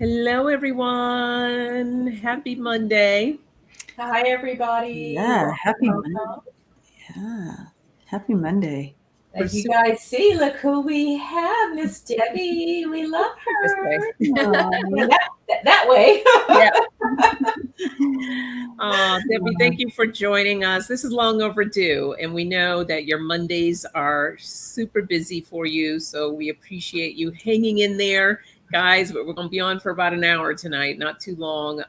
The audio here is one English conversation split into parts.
Hello, everyone. Happy Monday. Hi, everybody. Yeah, Welcome, happy Monday. welcome. Yeah, happy Monday. We're As you super guys see, look who we have, Miss Debbie. We love this way. her. Aw. That way. Yeah. Debbie, thank you for joining us. This is long overdue, and we know that your Mondays are super busy for you. So we appreciate you hanging in there. Guys, we're going to be on for about an hour tonight, not too long.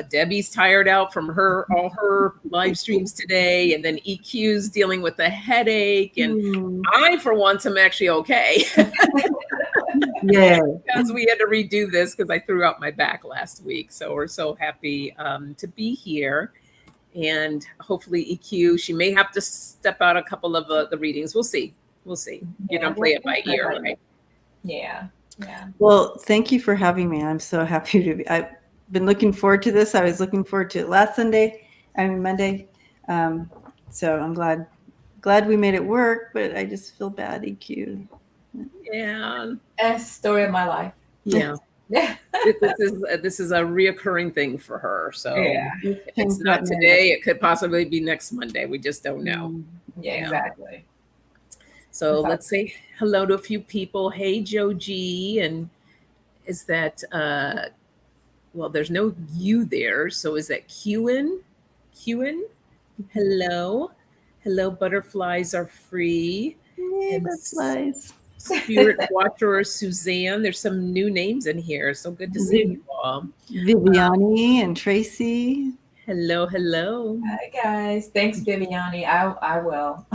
Debbie's tired out from all her live streams today, and then EQ's dealing with a headache, and I, for once, am actually okay. Yeah. Because we had to redo this because I threw out my back last week. So we're so happy to be here. And hopefully EQ, she may have to step out a couple of the readings. We'll see. We'll see. You don't play it by ear, right? Yeah. Well, thank you for having me. I'm so happy to be. I've been looking forward to this. I was looking forward to it last Monday. So I'm glad we made it work, but I just feel bad, EQ. Yeah. Story of my life. Yeah. Yeah. This is a reoccurring thing for her. So Yeah. if it's not today, it could possibly be next Monday. We just don't know. Yeah, exactly. So let's say hello to a few people. Hey, Joe G. And is that, well, there's no you there. So is that Qin? Hello. Hello, butterflies are free. Yay, butterflies. Spirit Watcher Suzanne. There's some new names in here. So good to see you all. Viviani and Tracy. Hello. Hi, guys. Thanks, Viviani. I will.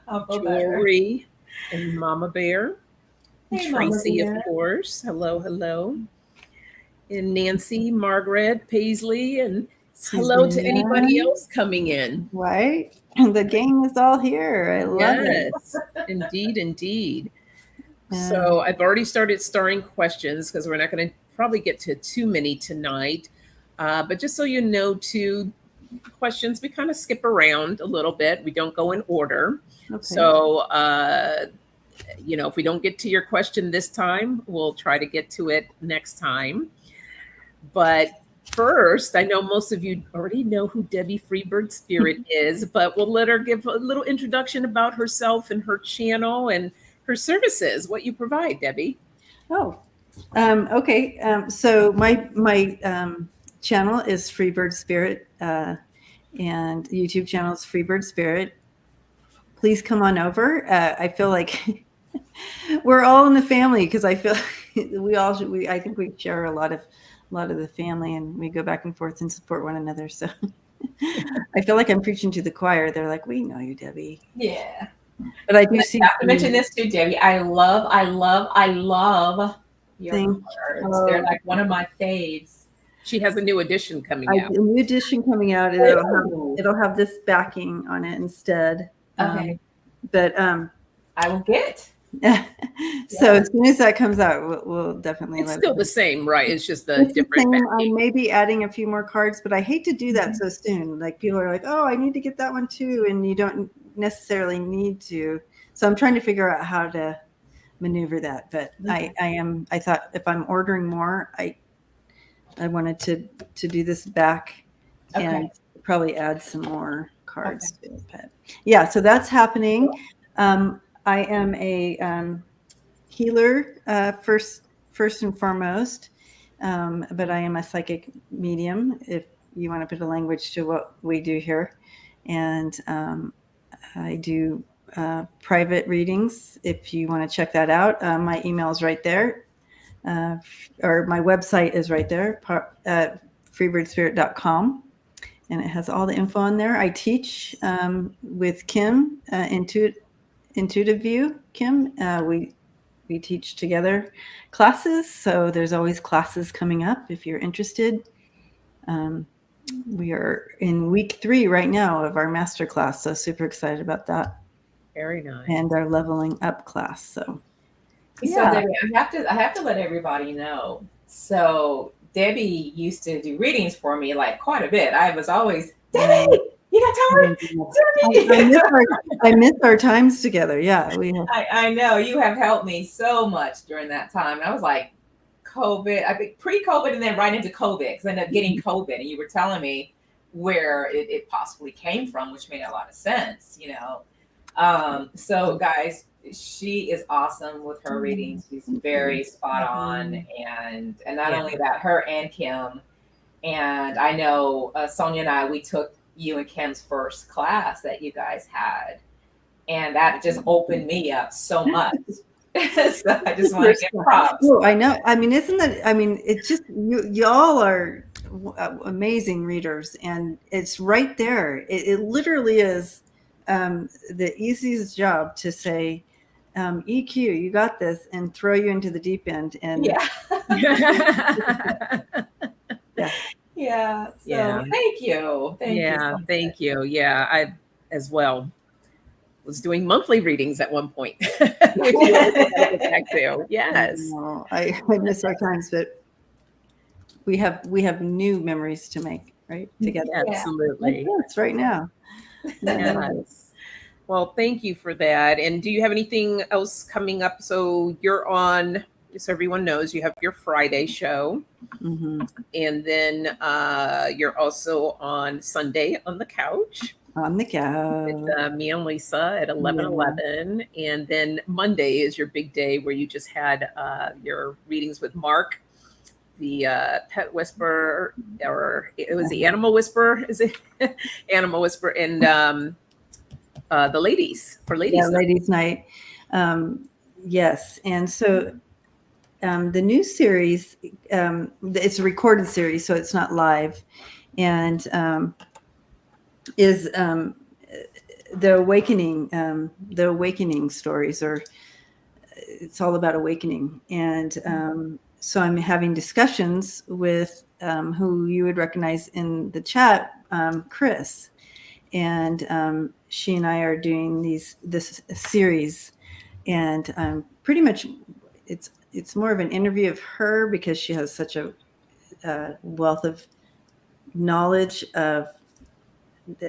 I'll go Jory and Mama Bear. Hey, Tracy, Mama Bear. of course. Hello. And Nancy, Margaret, Paisley, and hello to anybody else coming in. Right? The gang is all here. I love it. Yes, indeed. So I've already started starring questions because we're not going to probably get to too many tonight. But just so you know, too, questions, we kind of skip around a little bit. We don't go in order. Okay. So, if we don't get to your question this time, we'll try to get to it next time. But first, I know most of you already know who Debbie Freebird Spirit is, but we'll let her give a little introduction about herself and her channel and her services, what you provide, Debbie. Oh, okay. So my channel is Freebird Spirit, and YouTube channel is Freebird Spirit. Please come on over. I feel like we're all in the family because I feel I think we share a lot of the family, and we go back and forth and support one another. So I feel like I'm preaching to the choir. They're like, "We know you, Debbie." Yeah. But I do see. I have to mention this too, Debbie. I love your cards. They're like one of my faves. She has a new edition coming out. A new edition coming out. And it'll have this backing on it instead. Okay. But I will get. So as soon as that comes out, we'll definitely. It's still the same, right? It's just the different. I may be adding a few more cards, but I hate to do that so soon. Like people are like, "Oh, I need to get that one too," and you don't necessarily need to. So I'm trying to figure out how to maneuver that. But I thought if I'm ordering more, I wanted to do this back and probably add some more cards to it. But yeah, so that's happening. I am a healer first and foremost, but I am a psychic medium, if you want to put a language to what we do here. And I do private readings if you want to check that out. My email is right there, or my website is right there, freebirdspirit.com. And it has all the info on there. I teach with Kim, Intuitive View, Kim. We teach together classes, so there's always classes coming up if you're interested. We are in week 3 right now of our master class, so super excited about that. Very nice. And our leveling up class. So yeah. So Debbie, I have to let everybody know. So Debbie used to do readings for me like quite a bit. I was always, Debbie, you got time? I miss our times together. Yeah, we have. I know you have helped me so much during that time. And I was like, COVID, I think pre-COVID, and then right into COVID, because I ended up getting COVID, and you were telling me where it possibly came from, which made a lot of sense, you know. So guys, she is awesome with her readings. She's very spot on, and not only that, her and Kim, and I know Sonja and I, we took you and Kim's first class that you guys had, and that just opened me up so much. So I just want to give props. Oh, I know. I mean, isn't that? I mean, it's just y'all are amazing readers, and it's right there. It literally is the easiest job to say, EQ, you got this, and throw you into the deep end. And yeah. Yeah. So thank you. Thank you. So Thank you. Yeah, I as well was doing monthly readings at one point. Which you get back to. Yes. I miss our times, but we have new memories to make, right? Together. Absolutely. Yes, right now. Yes. Well, thank you for that. And do you have anything else coming up? So you're on, just so everyone knows, you have your Friday show. Mm-hmm. And then you're also on Sunday on the couch. On the couch. With me and Lisa at 11:11. And then Monday is your big day where you just had your readings with Mark, the pet whisperer, or it was the animal whisperer. Is it animal whisperer? And the ladies for ladies. Yeah, ladies' night. Yes. And so the new series, it's a recorded series, so it's not live, and is the awakening stories, or it's all about awakening. And so I'm having discussions with who you would recognize in the chat, Chris, and she and I are doing this series, and pretty much it's more of an interview of her because she has such a wealth of knowledge of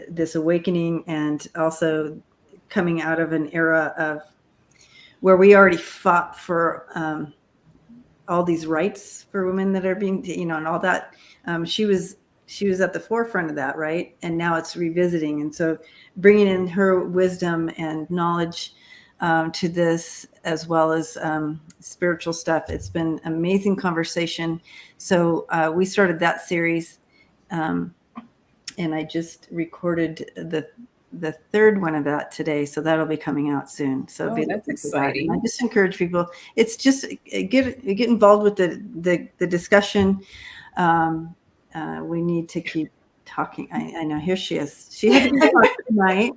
this awakening, and also coming out of an era of where we already fought for all these rights for women that are being, and all that. She was at the forefront of that, right? And now it's revisiting, and so bringing in her wisdom and knowledge to this, as well as spiritual stuff. It's been amazing conversation. So we started that series, and I just recorded the third one of that today, so that'll be coming out soon. So that's exciting. I just encourage people. It's just get involved with the discussion. We need to keep talking. I know. Here she is. She had to talk tonight.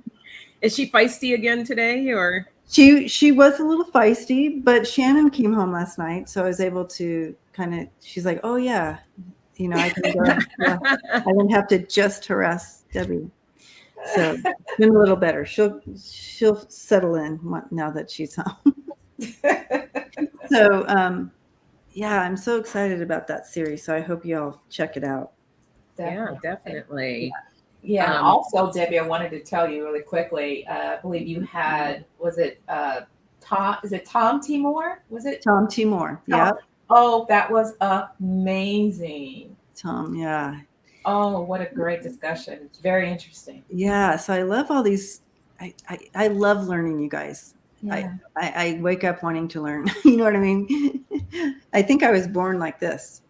Is she feisty again today, or? She was a little feisty, but Shannon came home last night, so I was able to she's like, oh yeah, I can go. I didn't have to just harass Debbie. So it's been a little better. She'll settle in now that she's home. So I'm so excited about that series. So I hope you all check it out. Yeah, definitely. Yeah. Also, Debbie, I wanted to tell you really quickly. I believe you had, was it Tom? Is it Tom Timor? Was it Tom Timor? Yeah. Oh, that was amazing. Tom, yeah. Oh, what a great discussion. It's very interesting. Yeah. So I love all these. I love learning, you guys. Yeah. I wake up wanting to learn. You know what I mean? I think I was born like this.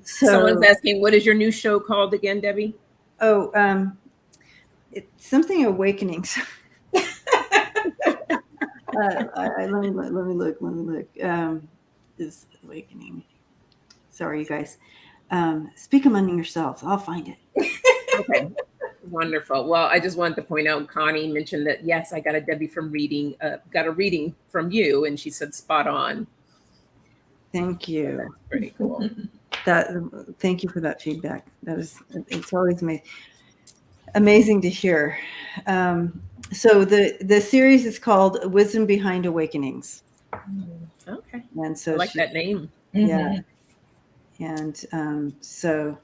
Someone's asking, what is your new show called again, Debbie? Oh, it's something awakenings. Let me look. Is awakening. Sorry, you guys. Speak among yourselves. I'll find it. Okay. Wonderful. Well, I just wanted to point out, Connie mentioned that, yes, I got a Debbie got a reading from you, and she said spot on. Thank you. So that's pretty cool. Thank you for that feedback. It's always amazing to hear. So the series is called Wisdom Behind Awakenings. Okay. And so I like that name. Yeah. And so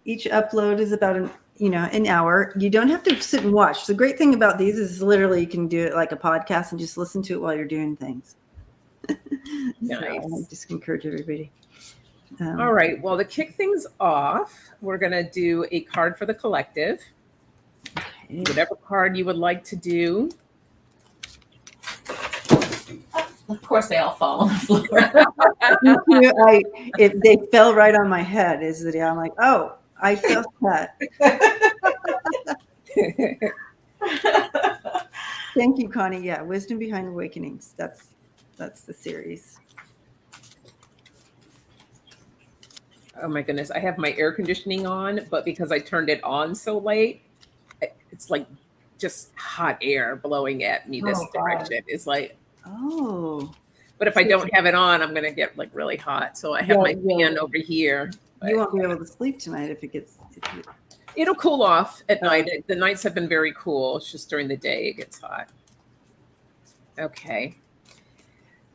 each upload is about an hour. You don't have to sit and watch. The great thing about these is literally you can do it like a podcast and just listen to it while you're doing things. Nice. So I just encourage everybody. All right. Well, to kick things off, we're going to do a card for the collective. Okay. Whatever card you would like to do. Of course, they all fall on the floor. If they fell right on my head, I'm like, oh, I felt that. Thank you, Connie. Yeah, Wisdom Behind Awakenings. That's the series. Oh my goodness, I have my air conditioning on, but because I turned it on so late, it's like just hot air blowing at me this direction. It's like, oh. But if I don't have it on, I'm gonna get like really hot. So I have my fan over here. You won't be able to sleep tonight if it gets. It'll cool off at night. The nights have been very cool. It's just during the day it gets hot. Okay.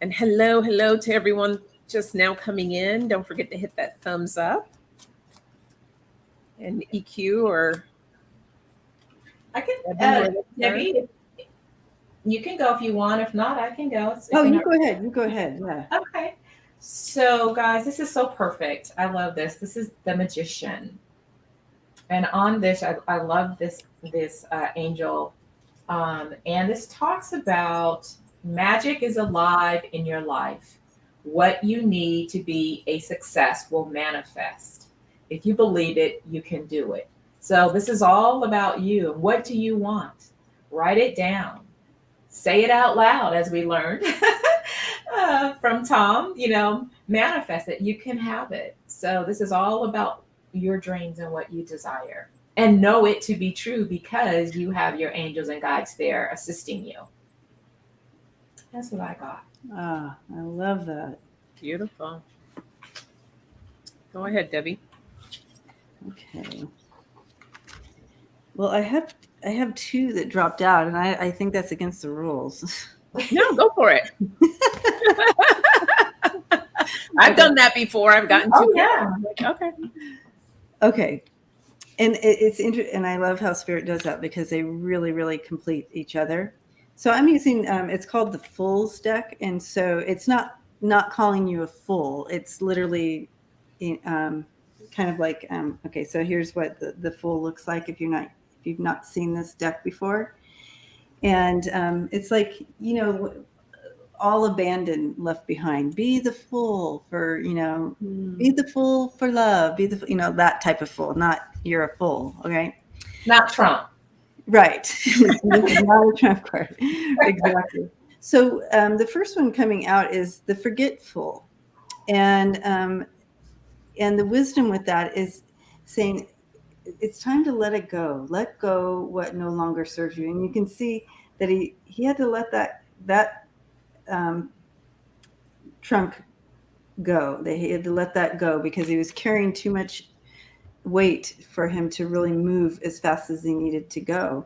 And hello to everyone just now coming in. Don't forget to hit that thumbs up. And EQ or I can, Debbie, you can go if you want. If not, I can go. You go ahead. You go ahead. Yeah. Okay. So, guys, this is so perfect. I love this. This is the Magician. And on this, I love this angel. And this talks about magic is alive in your life. What you need to be a success will manifest. If you believe it, you can do it. So this is all about you. What do you want? Write it down. Say it out loud, as we learned from Tom. Manifest it. You can have it. So this is all about your dreams and what you desire. And know it to be true because you have your angels and guides there assisting you. That's what I got. Ah, I love that. Beautiful. Go ahead, Debbie. Okay. Well, I have two that dropped out, and I think that's against the rules. No, go for it. I've done that before. I've gotten two. Oh, yeah. Okay. And it's interesting, and I love how Spirit does that because they really, really complete each other. So I'm using, it's called the Fools deck. And so it's not calling you a fool. It's literally kind of like, okay, so here's what the Fool looks like if you've not seen this deck before. And it's like, all abandoned, left behind. Be the fool for, be the fool for love. Be the, that type of fool, not you're a fool. Okay. Not Trump. Right. Not a Trump card. Exactly. So the first one coming out is the forgetful. And the wisdom with that is saying it's time to let it go. Let go what no longer serves you. And you can see that he had to let that trunk go. He had to let that go because he was carrying too much weight for him to really move as fast as he needed to go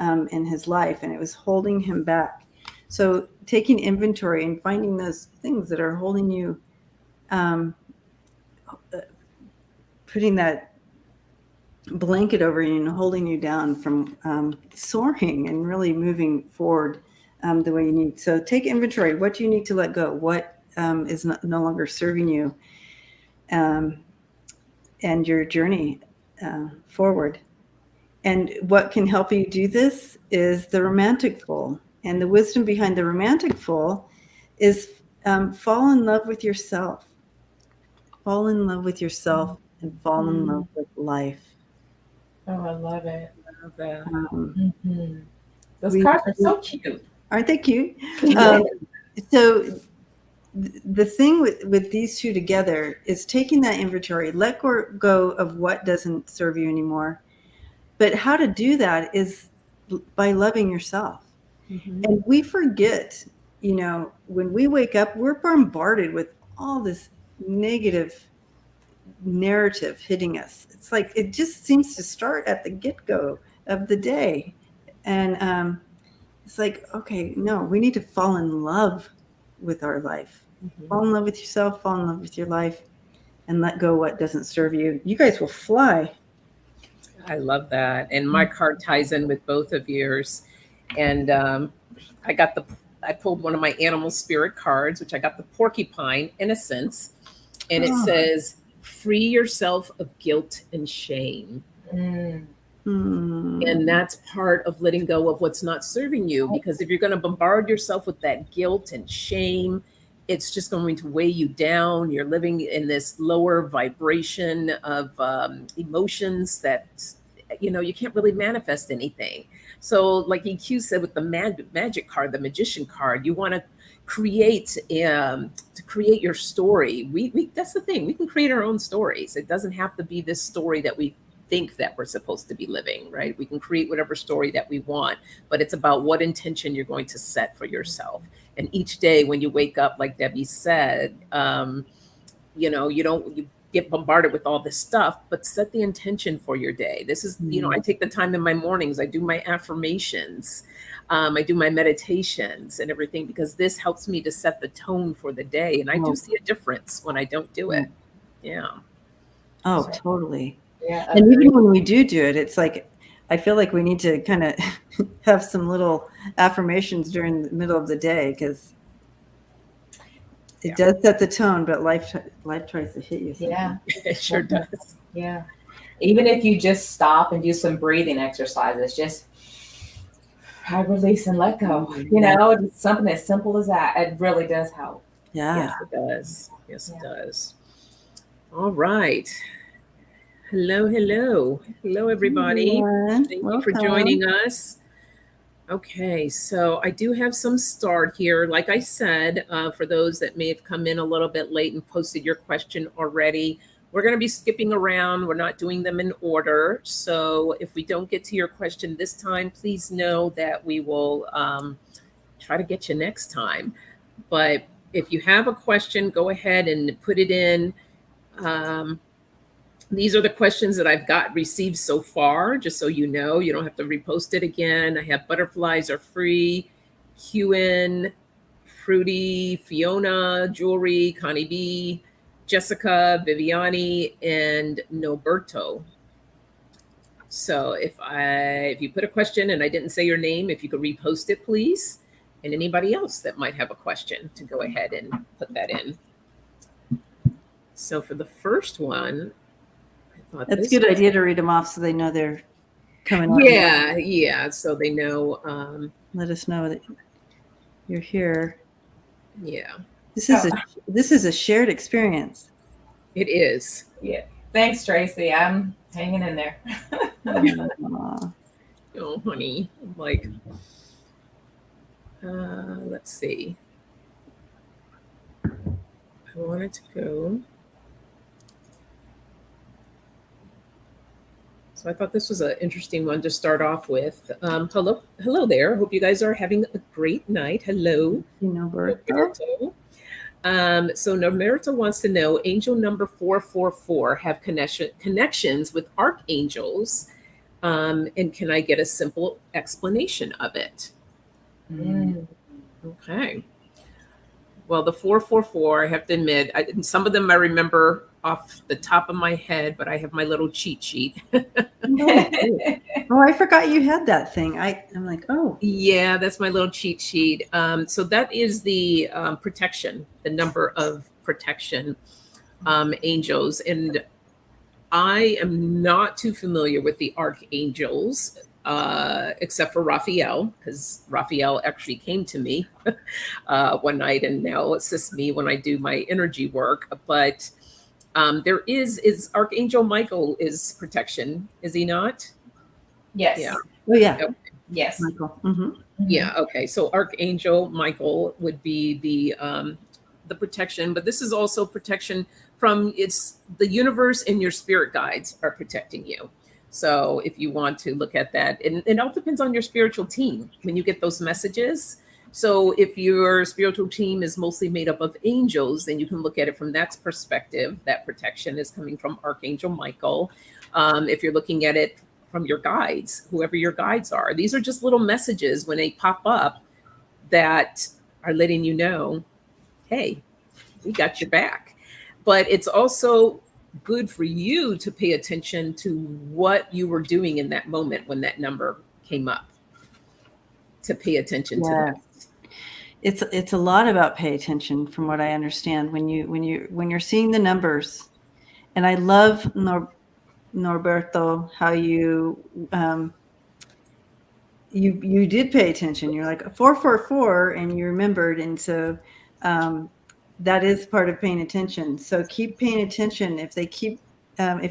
in his life, and it was holding him back. So taking inventory and finding those things that are holding you, putting that blanket over you and holding you down from soaring and really moving forward the way you need. So take inventory. What do you need to let go? What is no longer serving you and your journey forward? And what can help you do this is the romantic fool. And the wisdom behind the romantic fool is fall in love with yourself. Fall in love with yourself and fall in love with life. Oh, I love it. I love that. Those cards are so cute. Aren't they cute? So the thing with these two together is taking that inventory, let go of what doesn't serve you anymore. But how to do that is by loving yourself. Mm-hmm. And we forget, when we wake up, we're bombarded with all this negative narrative hitting us. It's like it just seems to start at the get-go of the day. And it's like, okay, no, we need to fall in love with our life. Mm-hmm. Fall in love with yourself, fall in love with your life, and let go what doesn't serve you. You guys will fly. I love that. And my card ties in with both of yours. And I pulled one of my animal spirit cards, which I got the porcupine innocence. And it says, free yourself of guilt and shame. Mm. And that's part of letting go of what's not serving you. Because if you're going to bombard yourself with that guilt and shame, it's just going to weigh you down. You're living in this lower vibration of emotions that, you can't really manifest anything. So like EQ said with the magic card, the magician card, you want to create your story. We that's the thing. We can create our own stories. It doesn't have to be this story that we think that we're supposed to be living, right? We can create whatever story that we want, but it's about what intention you're going to set for yourself. And each day when you wake up, like Debbie said, you get bombarded with all this stuff, but set the intention for your day. This is, I take the time in my mornings, I do my affirmations, I do my meditations and everything, because this helps me to set the tone for the day. And I do see a difference when I don't do it. Yeah. Oh, totally. Yeah. And even when we do it, it's like, I feel like we need to kind of have some little affirmations during the middle of the day, because it does set the tone, but life tries to hit you sometimes. Yeah, it sure does. Yeah. Even if you just stop and do some breathing exercises, just release and let go. It's something as simple as that. It really does help. Yeah. Yes, it does. Yes, it does. All right. Hello, everybody. Thank you for joining us. Okay, so I do have some start here. Like I said, for those that may have come in a little bit late and posted your question already, we're going to be skipping around. We're not doing them in order. So if we don't get to your question this time, please know that we will try to get you next time. But if you have a question, go ahead and put it in. These are the questions that I've received so far, just so you know. You don't have to repost it again. I have butterflies are free, QN, Fruity, Fiona, Jewelry, Connie B, Jessica, Viviani, and Noberto. So if you put a question and I didn't say your name, if you could repost it, please. And anybody else that might have a question, to go ahead and put that in. So for the first one, that's a good idea to read them off so they know they're coming up. Yeah. So they know. Let us know that you're here. Yeah. This is a shared experience. It is. Yeah. Thanks, Tracy. I'm hanging in there. Oh, honey. Like, let's see. I wanted to go. So I thought this was an interesting one to start off with. Hello there. Hope you guys are having a great night. Hello. Noberto. So Noberto wants to know, angel number 444 have connections with archangels, and can I get a simple explanation of it? Okay. Well, the 444, I have to admit, some of them I remember off the top of my head, but I have my little cheat sheet. Oh, I forgot you had that thing. I'm like, oh. Yeah, that's my little cheat sheet. So that is the protection, the number of protection angels. And I am not too familiar with the archangels, except for Raphael, because Raphael actually came to me one night and now assists me when I do my energy work. But there is Archangel Michael is protection, is he not? Yes. Yeah. Oh, yeah. Okay. Yes. Michael. Mm-hmm. Yeah. Okay. So Archangel Michael would be the protection, but this is also protection from the universe, and your spirit guides are protecting you. So if you want to look at that, and it all depends on your spiritual team when you get those messages. So if your spiritual team is mostly made up of angels, then you can look at it from that perspective. That protection is coming from Archangel Michael. If you're looking at it from your guides, whoever your guides are, these are just little messages when they pop up that are letting you know, hey, we got your back. But it's also good for you to pay attention to what you were doing in that moment when that number came up, to pay attention to that. It's a lot about pay attention, from what I understand, when you're seeing the numbers. And I love Norberto, how you you did pay attention. You're like 444, and you remembered, and so that is part of paying attention. So keep paying attention. If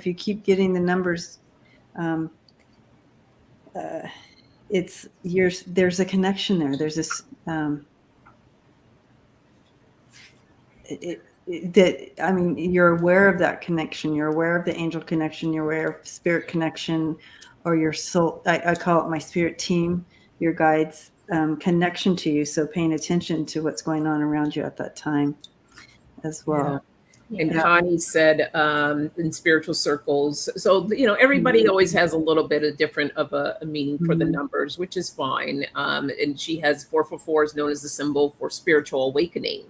you keep getting the numbers, there's a connection there. There's this you're aware of that connection. You're aware of the angel connection. You're aware of spirit connection, or your soul. I call it my spirit team, your guides' connection to you. So paying attention to what's going on around you at that time as well. Yeah. And Connie said in spiritual circles. So, everybody always has a little bit of different of a meaning for the numbers, which is fine. And she has 444 is known as the symbol for spiritual awakening.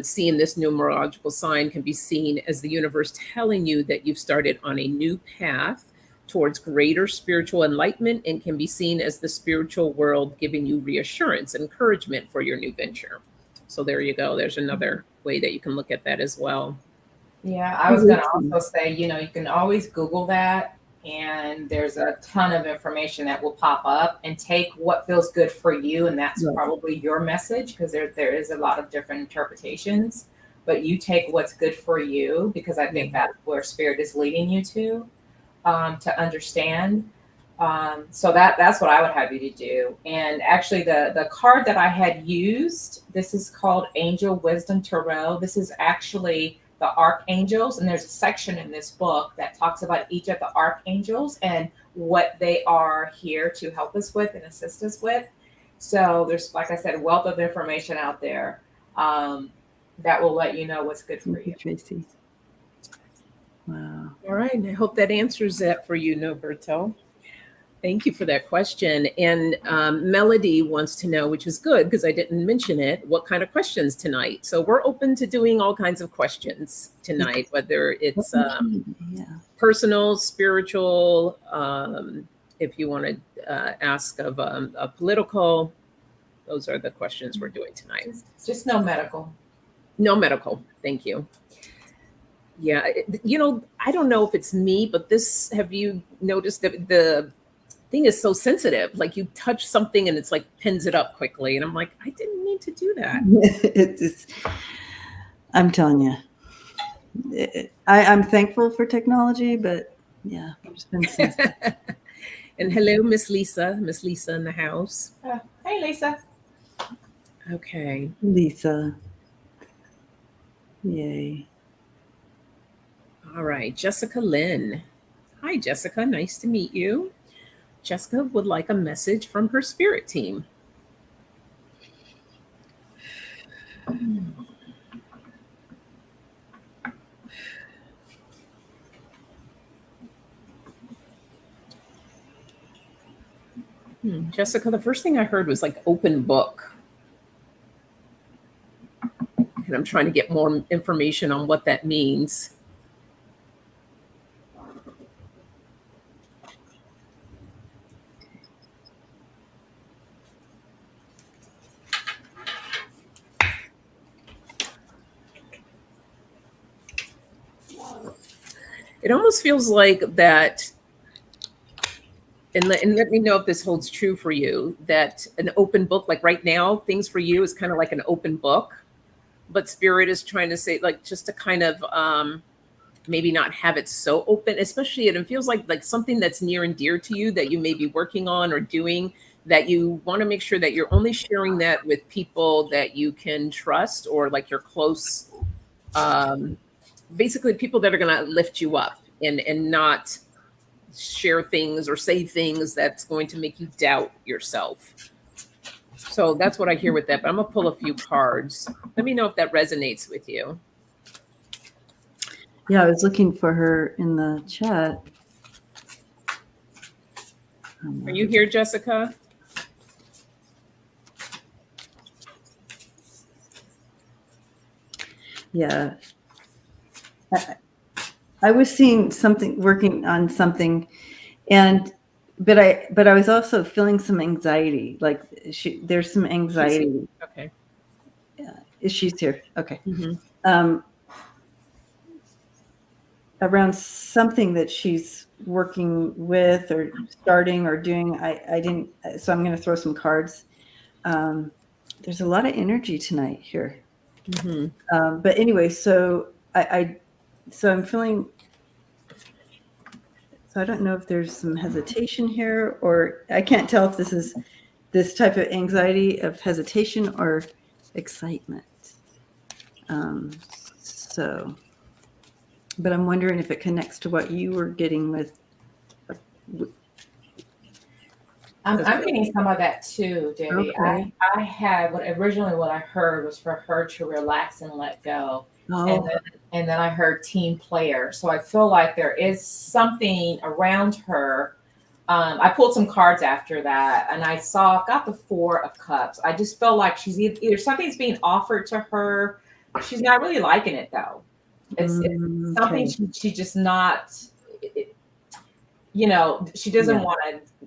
Seeing this numerological sign can be seen as the universe telling you that you've started on a new path towards greater spiritual enlightenment, and can be seen as the spiritual world giving you reassurance, encouragement for your new venture. So there you go. There's another way that you can look at that as well. Yeah, I was going to also say, you can always Google that, and there's a ton of information that will pop up, and take what feels good for you. And that's probably your message, because there is a lot of different interpretations, but you take what's good for you, because I think that's where spirit is leading you to understand. So that's what I would have you to do. And actually the card that I had used, this is called Angel Wisdom Tarot. This is actually the archangels, and there's a section in this book that talks about each of the archangels and what they are here to help us with and assist us with. So there's, like I said, a wealth of information out there that will let you know what's good for you. Tracy. Wow. All right. I hope that answers that for you, Norberto. Thank you for that question. And Melody wants to know, which is good because I didn't mention it, what kind of questions tonight? So we're open to doing all kinds of questions tonight, whether it's personal, spiritual, if you want to ask of a political, those are the questions we're doing tonight. Just no medical. No medical. Thank you. Yeah. I don't know if it's me, but have you noticed that the thing is so sensitive? Like you touch something and it's like pins it up quickly. And I'm like, I didn't mean to do that. I'm telling you, I'm thankful for technology, but yeah. And hello, Miss Lisa in the house. Hey, Lisa. Okay. Lisa. Yay. All right. Jessica Lynn. Hi, Jessica. Nice to meet you. Jessica would like a message from her spirit team. Jessica, the first thing I heard was like open book. And I'm trying to get more information on what that means. It almost feels like that, and let me know if this holds true for you, that an open book, like right now, things for you is kind of like an open book, but spirit is trying to say, like, just to kind of maybe not have it so open, especially it feels like something that's near and dear to you that you may be working on or doing, that you want to make sure that you're only sharing that with people that you can trust, or like your close, basically people that are going to lift you up, and not share things or say things that's going to make you doubt yourself. So that's what I hear with that. But I'm going to pull a few cards. Let me know if that resonates with you. Yeah, I was looking for her in the chat. Are you here, Jessica? Yeah. I was seeing something, working on something, but I was also feeling some anxiety. Like there's some anxiety. Okay. She's here. Okay. Mm-hmm. Um, around something that she's working with or starting or doing. I didn't. So I'm going to throw some cards. There's a lot of energy tonight here. Mm-hmm. But anyway, so so I'm feeling. So I don't know if there's some hesitation here, or I can't tell if this is this type of anxiety of hesitation or excitement. So, but I'm wondering if it connects to what you were getting with. I'm getting some of that too, Debbie. Okay. I had what I heard was for her to relax and let go. Oh. And then I heard team player. So I feel like there is something around her. I pulled some cards after that and got the 4 of Cups. I just feel like she's either something's being offered to her. She's not really liking it though. It's something she just not, she doesn't want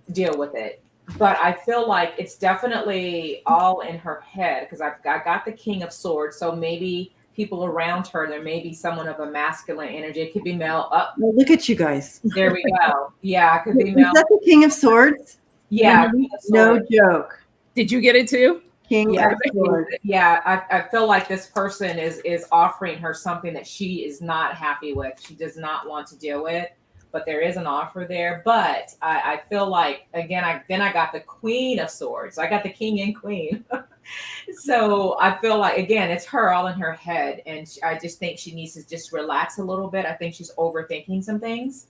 to deal with it. But I feel like it's definitely all in her head because I got the King of Swords. So maybe people around her, there may be someone of a masculine energy. It could be male. Up. Well, look at you guys. There we go. Yeah, it could be male. Is that the King of Swords? Yeah. No joke. Did you get it too? King of Swords. Yeah, I feel like this person is offering her something that she is not happy with. She does not want to deal with. But there is an offer there. But I feel like, again, I got the Queen of Swords. I got the King and Queen. So I feel like, again, it's her all in her head. And I just think she needs to just relax a little bit. I think she's overthinking some things.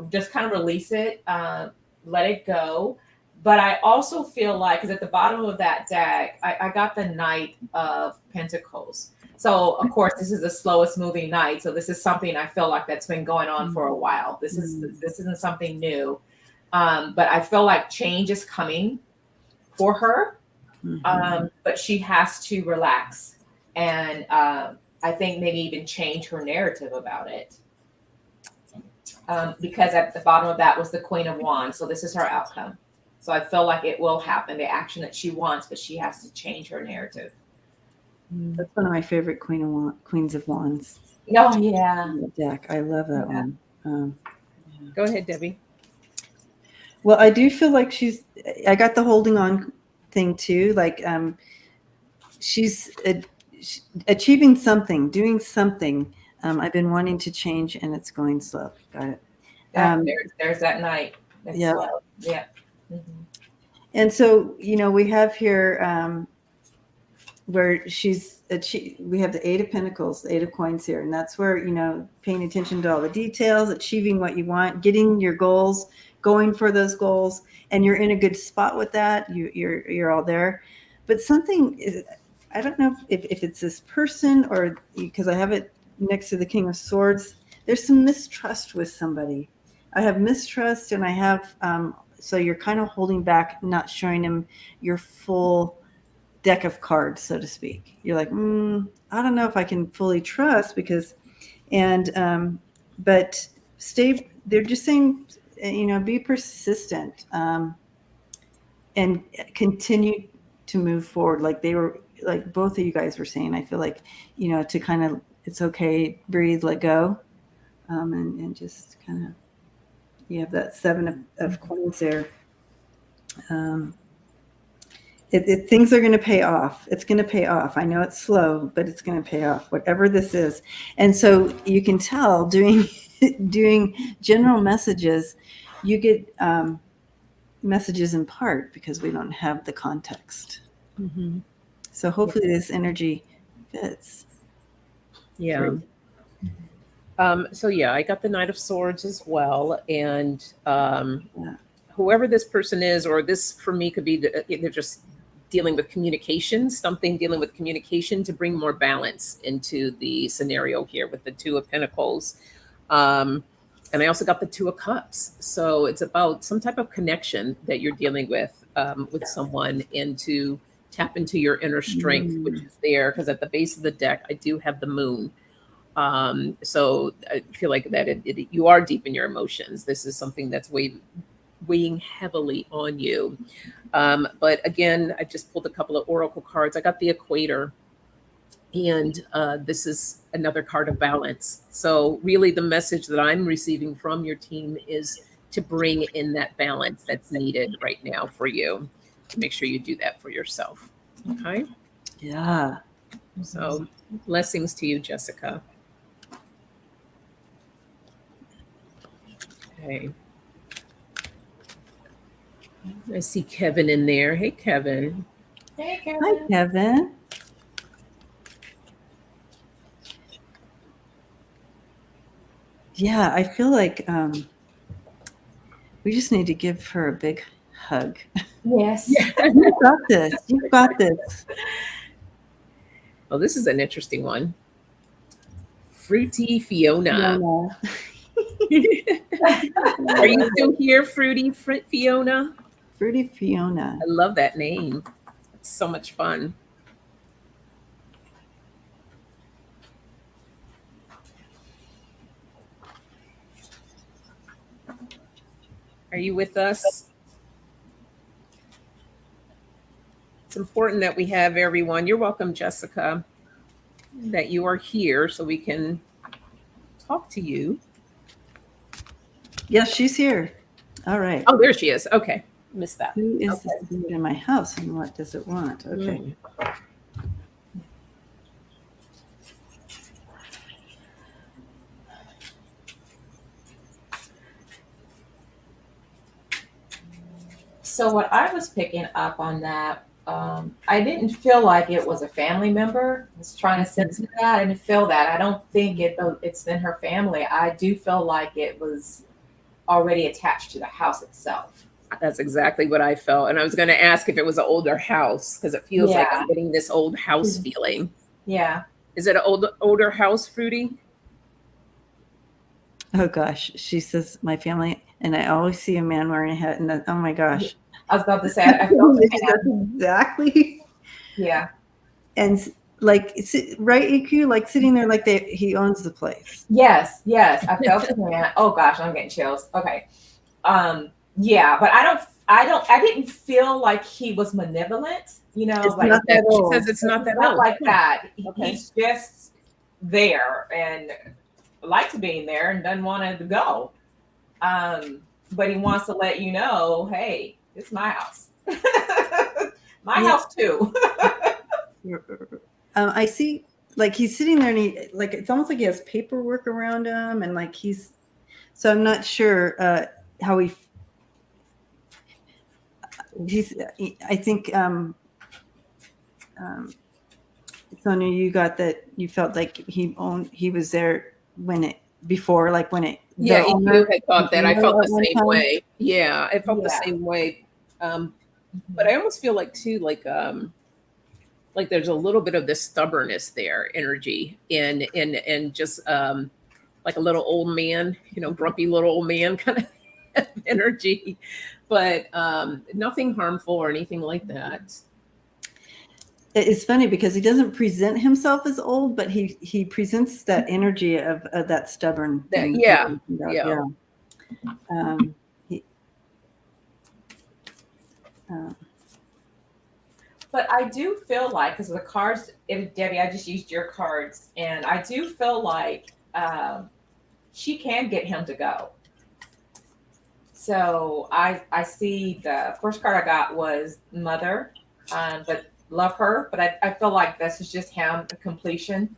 Just kind of release it. Let it go. But I also feel like, because at the bottom of that deck, I got the Knight of Pentacles. So, of course, this is the slowest moving knight. So this is something I feel like that's been going on for a while. This isn't something new. But I feel like change is coming for her. But she has to relax. And I think maybe even change her narrative about it. Because at the bottom of that was the Queen of Wands. So this is her outcome. So I feel like it will happen, the action that she wants, but she has to change her narrative. That's one of my favorite Queens of Wands. Oh, yeah. Deck. I love that one. Go ahead, Debbie. Well, I do feel like I got the holding on thing too. Like she's achieving something, doing something. I've been wanting to change and it's going slow. Got it. There's that night. That's slow. Yeah. Mm-hmm. And so, we have here where we have the 8 of Pentacles, the 8 of Coins here. And that's where, paying attention to all the details, achieving what you want, getting your goals, going for those goals. And you're in a good spot with that. You're all there. But something is, I don't know if it's this person or because I have it next to the King of Swords, there's some mistrust with somebody. I have mistrust and I have, so you're kind of holding back, not showing them your full deck of cards, so to speak. You're like, I don't know if I can fully trust but they're just saying, be persistent and continue to move forward. Like both of you guys were saying, I feel like, to kind of, it's okay, breathe, let go. And just kind of, you have that 7 of Coins there. Things are going to pay off. It's going to pay off. I know it's slow, but it's going to pay off, whatever this is. And so you can tell doing general messages, you get messages in part because we don't have the context. Mm-hmm. So hopefully this energy fits. Yeah. I got the Knight of Swords as well. And whoever this person is, or this for me could be, they're just dealing with communication, something dealing with communication to bring more balance into the scenario here with the 2 of Pentacles. And I also got the 2 of Cups. So it's about some type of connection that you're dealing with someone and to tap into your inner strength, which is there. Because at the base of the deck, I do have the Moon. So I feel like that you are deep in your emotions. This is something that's weighing heavily on you. But again, I just pulled a couple of oracle cards. I got the equator, and this is another card of balance. So really the message that I'm receiving from your team is to bring in that balance that's needed right now for you. Make sure you do that for yourself. Okay. Yeah. So blessings to you, Jessica. Okay. I see Kevin in there. Hey, Kevin. Hey, Hi, Kevin. Kevin. Yeah, I feel like we just need to give her a big hug. Yes. You got this. You've got this. Oh, this is an interesting one. Fruity Fiona. Are you still here, Fruity Fiona? Fruity Fiona. I love that name. It's so much fun. Are you with us? It's important that we have everyone. You're welcome, Jessica, that you are here so we can talk to you. Yes, she's here. All right. Oh, there she is. Okay. Missed that. Who is Okay. this bird in my house and what does it want? Okay. So what I was picking up on that, I didn't feel like it was a family member. I was trying to sense that. I didn't feel that. I don't think it's in her family. I do feel like it was already attached to the house itself. That's exactly what I felt. And I was going to ask if it was an older house because it feels like Yeah. I'm getting this old house feeling. Yeah. Is it an older house, Fruity? Oh gosh, she says my family, and I always see a man wearing a hat, and oh my gosh, I was about to say, I felt that's exactly. Yeah. And like, right, EQ, like sitting there, like he owns the place. Yes. Yes. I felt it. Man. Oh gosh, I'm getting chills. Okay. Yeah, but I didn't feel like he was malevolent, It's like not that She old. says it's not that not old. like that. Okay. He's just there and likes being there and doesn't want to go. But he wants to let you know, hey, it's my house. My house too. I see, like he's sitting there, and like it's almost like he has paperwork around him, and like so I'm not sure how I think Sonja, you got that you felt like he was there before, like when it. Yeah, EQ had thought that. I felt the same time. way. Yeah, I felt the Yeah. same way. But I almost feel like too, like there's a little bit of this stubbornness there, energy, and just like a little old man, grumpy little old man kind of energy, but nothing harmful or anything like that. It's funny because he doesn't present himself as old, but he presents that energy of that stubborn thing. Yeah. But I do feel like, because of the cards, Debbie, I just used your cards, and I do feel like she can get him to go. So I see the first card I got was mother, but love her. But I feel like this is just him, the completion.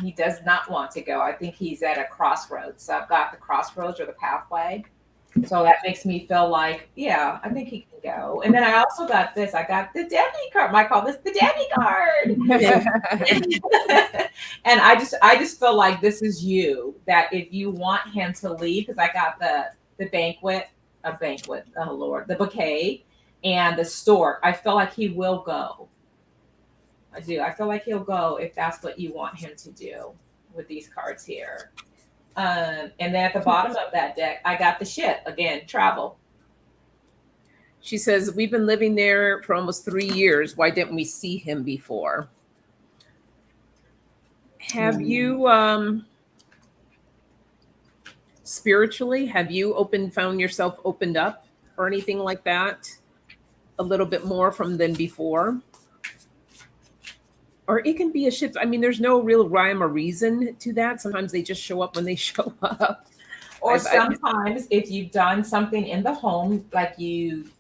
He does not want to go. I think he's at a crossroads. So I've got the crossroads or the pathway. So that makes me feel like, yeah, I think he can go. And then I also got this. I got the Debbie card. I call this the Debbie card. And I just feel like this is you, that if you want him to leave, because I got the banquet, oh Lord, the bouquet and the stork. I feel like he will go. I do. I feel like he'll go if that's what you want him to do with these cards here. And then at the bottom of that deck, I got the ship again, travel. She says, we've been living there for almost 3 years. Why didn't we see him before? Have you spiritually? Have you found yourself opened up or anything like that a little bit more than before? Or it can be a shift. I mean, there's no real rhyme or reason to that. Sometimes they just show up when they show up. Or sometimes if you've done something in the home, like you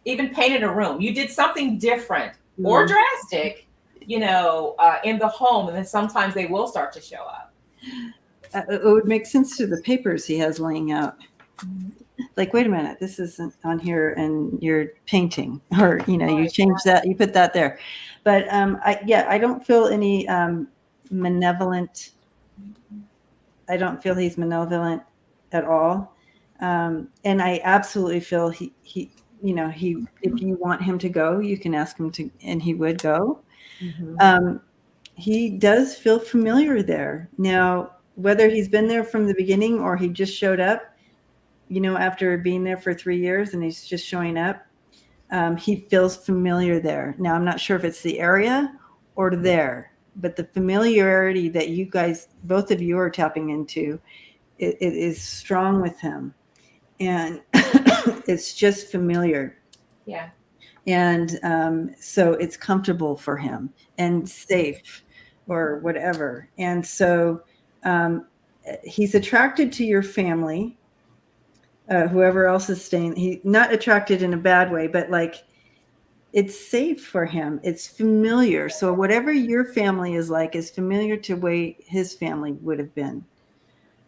even painted a room, you did something different or drastic, in the home, and then sometimes they will start to show up. It would make sense to the papers he has laying out. Like, wait a minute, this isn't on here, and you're painting, or you change that, you put that there. But I don't feel any malevolent. I don't feel he's malevolent at all, and I absolutely feel he if you want him to go, you can ask him to, and he would go. Mm-hmm. He does feel familiar there now. Whether he's been there from the beginning or he just showed up, after being there for 3 years and he's just showing up, he feels familiar there. Now, I'm not sure if it's the area or there, but the familiarity that you guys, both of you, are tapping into, it is strong with him. And it's just familiar. Yeah. And so it's comfortable for him and safe or whatever. And so he's attracted to your family. Whoever else is staying, he's not attracted in a bad way, but like it's safe for him. It's familiar. So whatever your family is like is familiar to the way his family would have been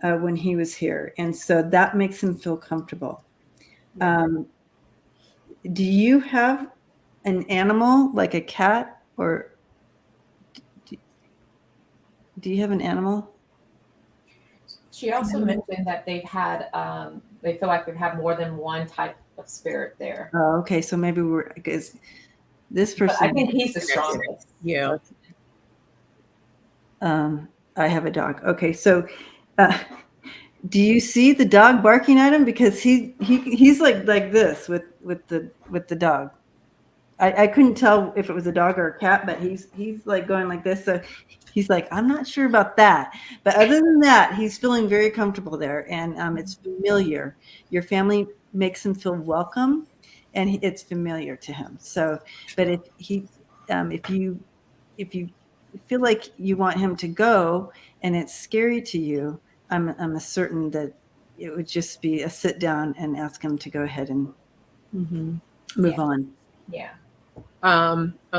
when he was here. And so that makes him feel comfortable. Do you have an animal like a cat, or do you have an animal? She also mentioned that they've had, they feel like they've had more than one type of spirit there. Oh, okay. So maybe because this person. But I think he's the strongest. Yeah. I have a dog. Okay. So do you see the dog barking at him? Because he's like this with the dog. I couldn't tell if it was a dog or a cat, but he's like going like this. So he's like, I'm not sure about that. But other than that, he's feeling very comfortable there. And it's familiar. Your family makes him feel welcome, and it's familiar to him. So, but if you feel like you want him to go and it's scary to you, I'm certain that it would just be a sit down and ask him to go ahead and move on. Yeah.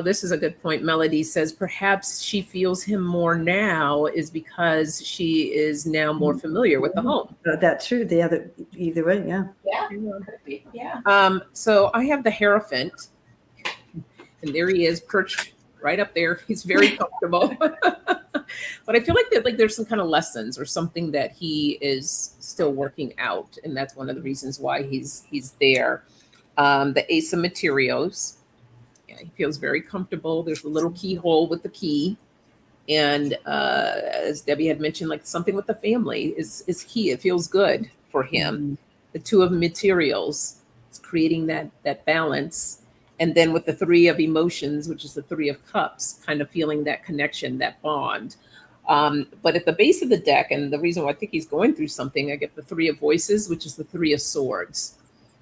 This is a good point. Melody says perhaps she feels him more now is because she is now more familiar with the home. That's true. Either way, yeah. Yeah. Could be. Yeah. So I have the Hierophant, and there he is perched right up there. He's very comfortable. But I feel like there's some kind of lessons or something that he is still working out, and that's one of the reasons why he's there. The Ace of Materials. Yeah, he feels very comfortable. There's a little keyhole with the key, and as Debbie had mentioned, like something with the family is key. It feels good for him. Mm-hmm. The Two of Materials is creating that balance. And then with the Three of Emotions, which is the Three of Cups, kind of feeling that connection, that bond. But at the base of the deck, and the reason why I think he's going through something, I get the Three of Voices, which is the Three of Swords.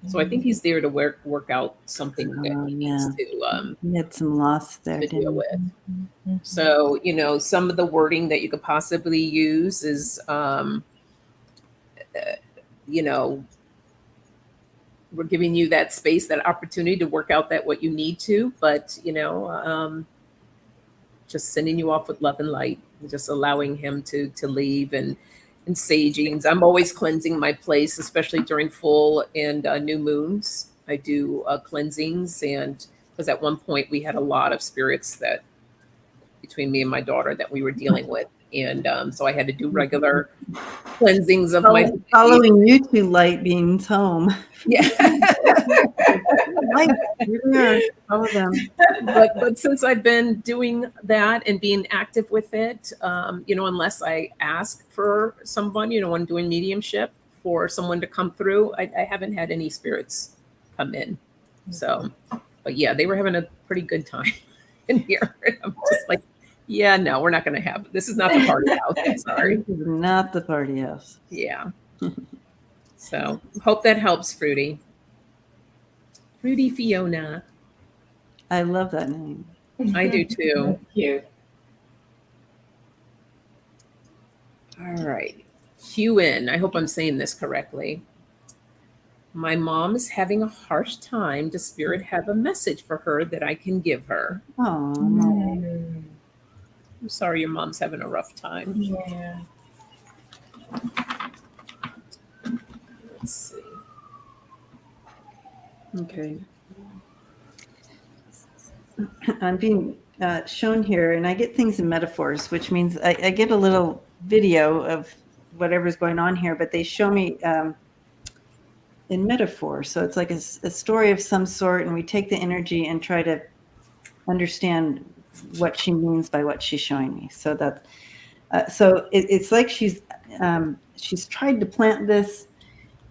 So I think he's there to work out something that he needs to. He had some loss there to deal with. Mm-hmm. So some of the wording that you could possibly use is, we're giving you that space, that opportunity to work out what you need to, but just sending you off with love and light, and just allowing him to leave and sagings. I'm always cleansing my place, especially during full and new moons. I do cleansings, and because at one point we had a lot of spirits that between me and my daughter that we were dealing with. And so I had to do regular cleansings of my following you two light beings home. Yeah. All of them. But since I've been doing that and being active with it, unless I ask for someone, when doing mediumship, for someone to come through, I haven't had any spirits come in. So, but yeah, they were having a pretty good time in here. I'm just like, yeah, no, we're not going to have, this is not the party house. I'm sorry. This is not the party house. Yeah. So hope that helps, Fruity. Fruity Fiona. I love that name. I do too. Cute. All right. Cue in. I hope I'm saying this correctly. My mom is having a harsh time. Does Spirit have a message for her that I can give her? Oh, Mm. I'm sorry your mom's having a rough time. Yeah. Let's see. okay. I'm being shown here, and I get things in metaphors, which means I get a little video of whatever's going on here, but they show me in metaphor. So it's like a story of some sort, and we take the energy and try to understand what she means by what she's showing me. So that, it's like she's tried to plant this,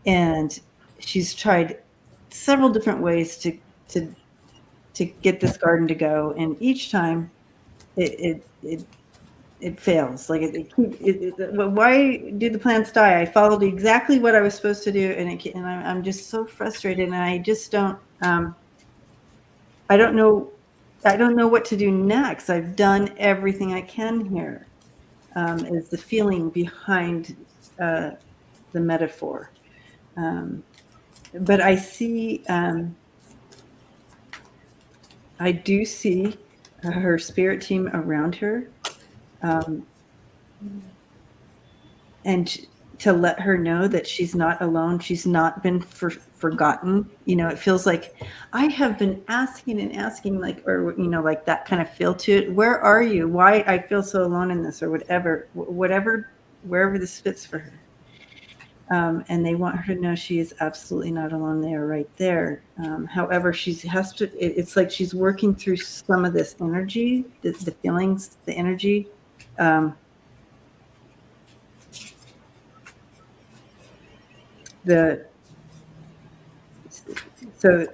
and she's tried several different ways to get this garden to go, and each time it fails. Like why do the plants die? I followed exactly what I was supposed to do, and I'm just so frustrated, and I just don't I don't know what to do next. I've done everything I can here. Is the feeling behind the metaphor, but I see. I do see her spirit team around her, and to let her know that she's not alone. She's not been forgotten. It feels like I have been asking and asking, like, or like that kind of feel to it. Where are you? Why I feel so alone in this, or whatever, wherever this fits for her. And they want her to know she is absolutely not alone. They are right there. However, it's like she's working through some of this energy, the feelings, the energy. So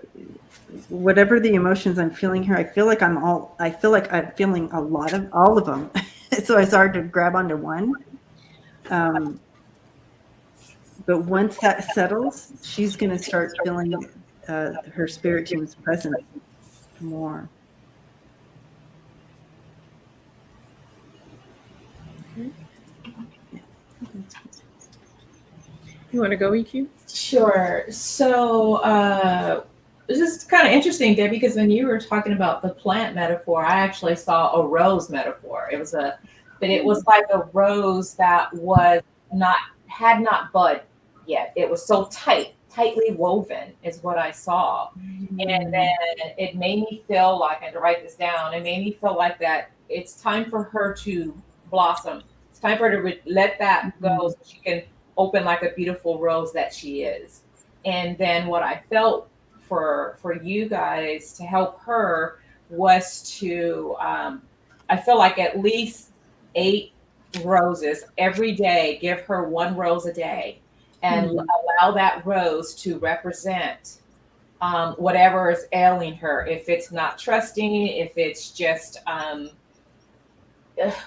whatever the emotions I'm feeling here, I feel like I'm feeling a lot of all of them. So it's hard to grab onto one. But once that settles, she's going to start feeling her spirit team's presence more. You want to go, EQ? Sure. So this is kind of interesting, Debbie, because when you were talking about the plant metaphor, I actually saw a rose metaphor. It was like a rose that had not bud yet. It was so tightly woven is what I saw. And then it made me feel like, I had to write this down, it made me feel like that it's time for her to blossom. It's time for her to let that go so she can open like a beautiful rose that she is. And then what I felt for you guys to help her was to, I feel like at least 8 roses every day, give her 1 rose a day, and allow that rose to represent whatever is ailing her. If it's not trusting, if it's just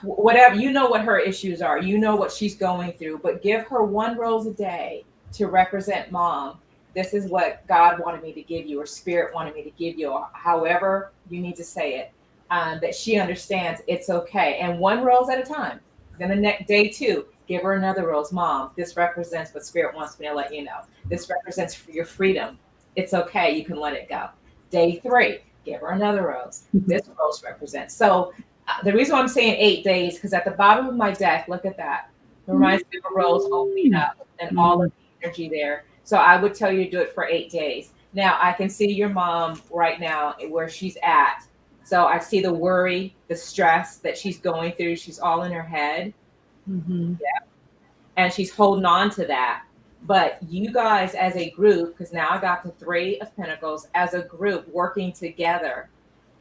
whatever, what her issues are, what she's going through, but give her 1 rose a day to represent mom. This is what God wanted me to give you, or spirit wanted me to give you, or however you need to say it, that she understands it's okay. And 1 rose at a time. Then the next day 2, give her another rose. Mom, this represents what spirit wants me to let you know. This represents your freedom. It's okay. You can let it go. Day 3, give her another rose. This rose represents. So the reason why I'm saying 8 days, because at the bottom of my deck, look at that. It reminds me of a rose opening up and all of the energy there. So I would tell you to do it for 8 days. Now I can see your mom right now where she's at. So I see the worry, the stress that she's going through. She's all in her head. Yeah. And she's holding on to that. But you guys as a group, because now I got the 3 of Pentacles, as a group working together,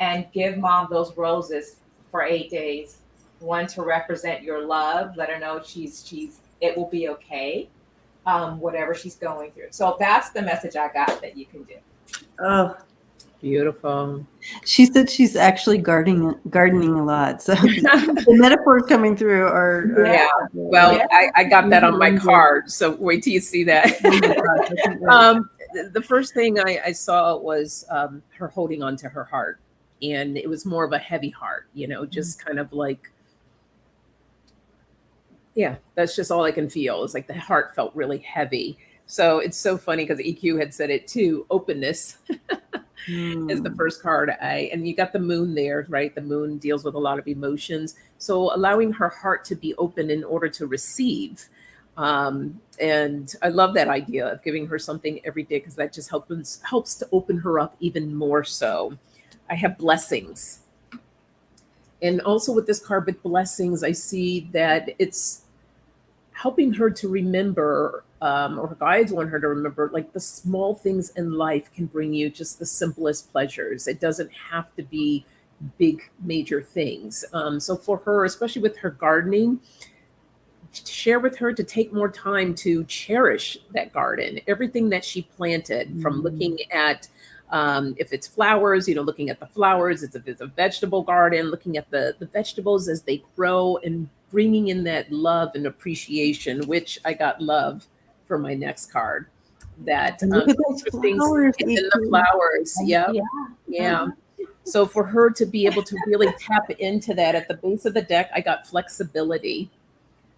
and give mom those roses for 8 days. 1 to represent your love, let her know it will be okay, whatever she's going through. So that's the message I got that you can do. Oh, Beautiful. She said she's actually gardening a lot. So the metaphors coming through are Yeah. Well, Yeah. I got that on my card. So wait till you see that. Oh my gosh, I can't wait. The first thing I saw was her holding on to her heart. And it was more of a heavy heart, just kind of like, yeah, that's just all I can feel. It's like the heart felt really heavy. So it's so funny because EQ had said it too. Openness is the first card. And you got the moon there, right? The moon deals with a lot of emotions. So allowing her heart to be open in order to receive. And I love that idea of giving her something every day because that just helps to open her up even more so. I have blessings. And also with this card with blessings, I see that it's helping her to remember, or her guides want her to remember, like the small things in life can bring you just the simplest pleasures. It doesn't have to be big, major things. So for her, especially with her gardening, share with her to take more time to cherish that garden, everything that she planted, from looking at if it's flowers, looking at the flowers, if it's a vegetable garden, looking at the vegetables as they grow and bringing in that love and appreciation, which I got love for my next card. That Look at those flowers. it's in the flowers. Yep. Yeah. Yeah. So for her to be able to really tap into that at the base of the deck, I got flexibility.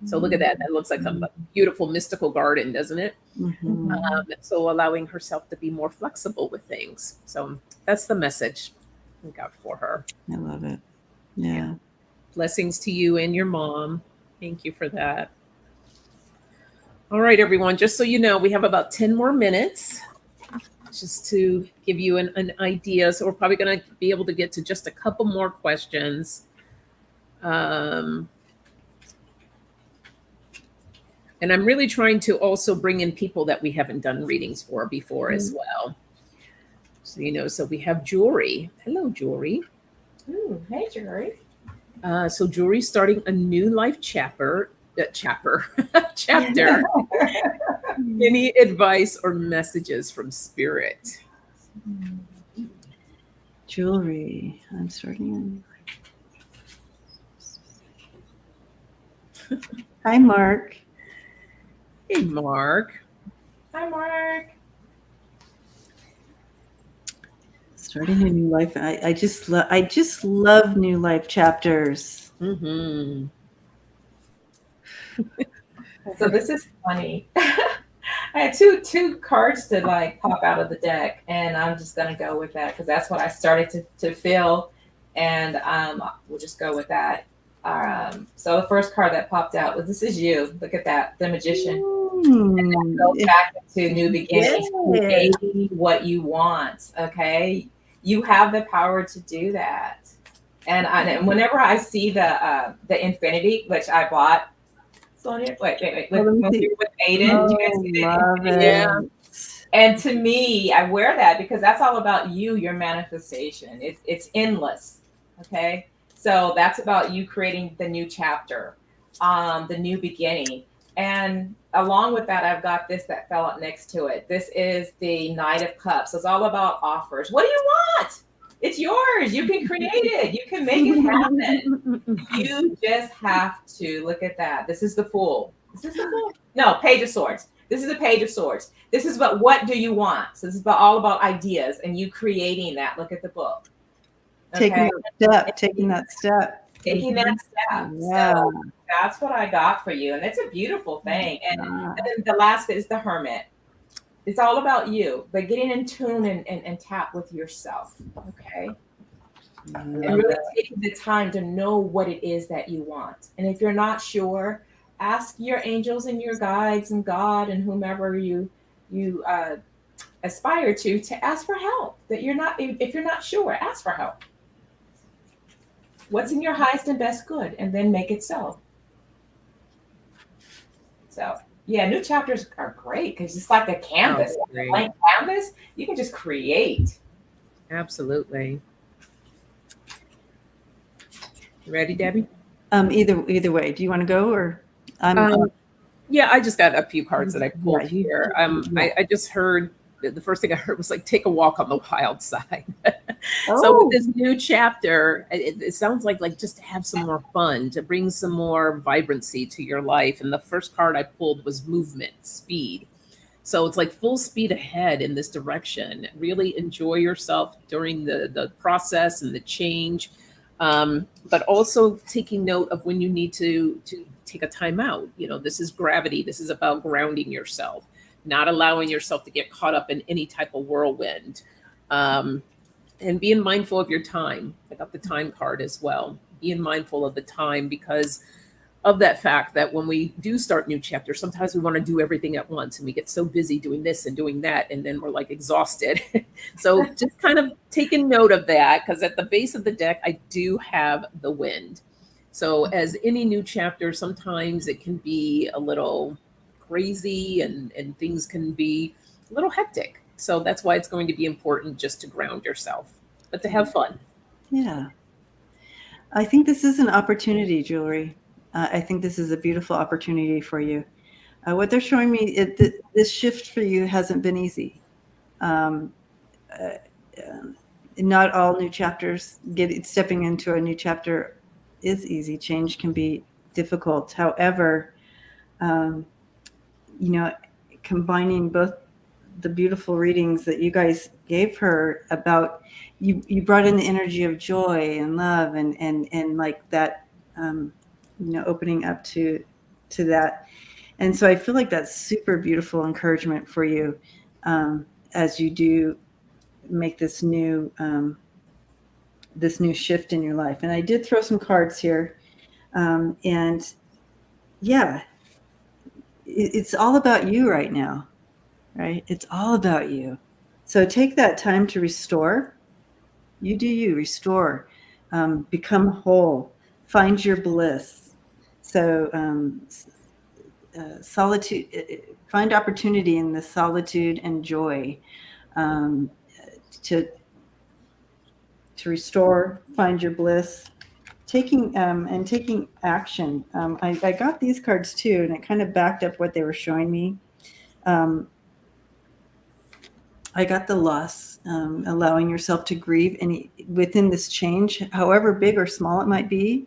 So look at that. That looks like a beautiful mystical garden, doesn't it? Mm-hmm. So allowing herself to be more flexible with things. So that's the message we got for her. I love it. Yeah. Blessings to you and your mom. Thank you for that. All right, everyone. Just so you know, we have about 10 more minutes just to give you an idea. So we're probably going to be able to get to just a couple more questions. And I'm really trying to also bring in people that we haven't done readings for before as well. So, so we have Jory. Hello, Jory. Ooh, hey, Jory. So Jory's starting a new life chapter. Any advice or messages from Spirit? Jewelry. I'm starting a new life. Hi, Mark. Hey, Mark. Hi, Mark. Starting a new life. I just love new life chapters. Mm-hmm. So this is funny. I had two cards to like pop out of the deck, and I'm just gonna go with that because that's what I started to feel, and we'll just go with that. So the first card that popped out was "This is you." Look at that, the Magician. And then go back into new beginnings, creating what you want. Okay, you have the power to do that. And whenever I see the Infinity, which I bought, Sonja, wait, when we were with Aiden, you guys see that? Yeah. And to me, I wear that because that's all about you, your manifestation. It's endless. Okay, so that's about you creating the new chapter, the new beginning. And along with that, I've got this that fell up next to it. This is the Knight of Cups. So it's all about offers. What do you want? It's yours. You can create it. You can make it happen. You just have to look at that. This is the Fool. Is this the Fool? No, Page of Swords. This is the Page of Swords. This is about what do you want? So this is all about ideas and you creating that. Look at the book. Okay? Taking that step. Yeah. So that's what I got for you. And it's a beautiful thing. And then the last bit is the Hermit. It's all about you, but getting in tune and tap with yourself. Okay. And really taking the time to know what it is that you want. And if you're not sure, ask your angels and your guides and God and whomever you aspire to ask for help. That if you're not sure, ask for help. What's in your highest and best good, and then make it so. So yeah, new chapters are great because it's like a canvas, like a blank canvas. You can just create. Absolutely. You ready, Debbie? Either way. Do you want to go or? Yeah, I just got a few cards that I pulled here. I just heard the first thing I heard was like, take a walk on the wild side. So Oh, with this new chapter, it sounds like just to have some more fun, to bring some more vibrancy to your life. And the first card I pulled was movement, speed. So it's like full speed ahead in this direction. Really enjoy yourself during the process and the change, but also taking note of when you need to take a time out. You know, this is gravity. This is about grounding yourself, not allowing yourself to get caught up in any type of whirlwind, and being mindful of your time. I got the time card as well. Being mindful of the time because of that fact that when we do start new chapters, sometimes we want to do everything at once and we get so busy doing this and doing that, and then we're like exhausted. So just kind of taking note of that, because at the base of the deck, I do have the wind. So as any new chapter, sometimes it can be a little crazy and things can be a little hectic. So that's why it's going to be important just to ground yourself, but to have fun. yeah. I think this is an opportunity, Jewelry. I think this is a beautiful opportunity for you. What they're showing me, this shift for you hasn't been easy. Um, uh, Not all new chapters, stepping into a new chapter is easy. Change can be difficult. However, um, you know, combining both the beautiful readings that you guys gave her about, you brought in the energy of joy and love and like that, opening up to that. And so I feel like that's super beautiful encouragement for you, as you do make this new shift in your life. And I did throw some cards here, and yeah, it's all about you right now, right? It's all about you. So take that time to restore. You do you, restore, become whole, find your bliss. So solitude, find opportunity in the solitude and joy, um, to restore, find your bliss, taking action. I got these cards too, and it kind of backed up what they were showing me. I got the loss, allowing yourself to grieve within this change, however big or small it might be.